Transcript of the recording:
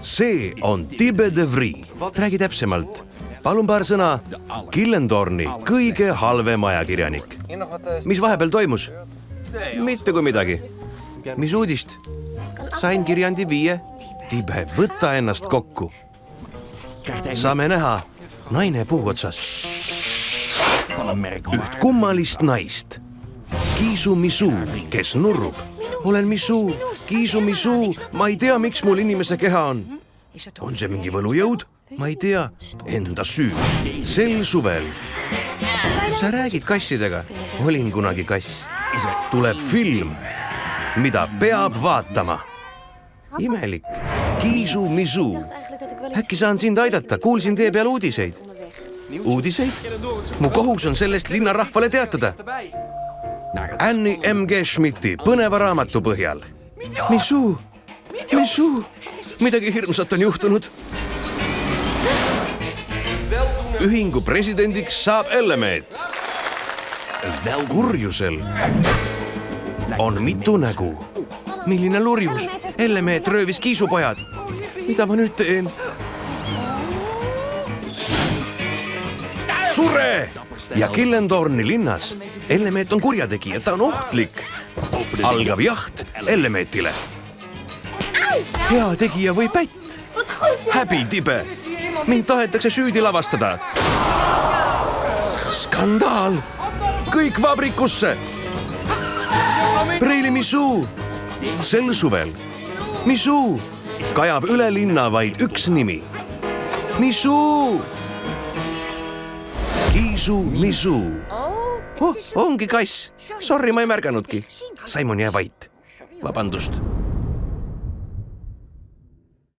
See on Tibe de Vries. Räägi täpsemalt. Palun paar sõna. Killendorni kõige halvem ajakirjanik. Mis vahepeal toimus? Mitte kui midagi. Mis uudist? Sain kirjandi 5. Tibe, võta ennast kokku. Saame näha naine puu otsas. Üht kummalist naist. Kiisu Misu, kes nurrub. Olen Misu, Kiisu Misu, ma ei tea, miks mul inimese keha on. On see mingi võlujõud? Ma ei tea, enda süü. Sel suvel. Sa räägid kassidega? Olin kunagi kass. Tuleb film, mida peab vaatama. Imelik. Kiisu Misu. Äkki saan sind aidata, kuulsin tee peal uudiseid. Uudiseid? Mu kohus on sellest linnarahvale teatada. Annie M.G. Schmidti põneva raamatu põhjal. Misu, Misu, midagi hirmsat on juhtunud. Ühingu presidendiks saab Ellemeet. Kurjusel on mitu nägu. Milline lurjus? Ellemeet röövis kiisupojad. Mida ma nüüd teen? Sure! Ja Killendorni linnas. Ellemeet on kurjategija, ta on ohtlik. Algab jaht Ellemeetile. Hea tegija või pätt? Häbi, Tibe! Mind tahetakse süüdi lavastada. Skandaal! Kõik vabrikusse! Preili Misu! Sel suvel. Misu! Kajab üle linna vaid üks nimi. Misu! Kiisu Misu. Ongi kass. Sorry, ma ei märganudki. Simon, jää vait. Vabandust.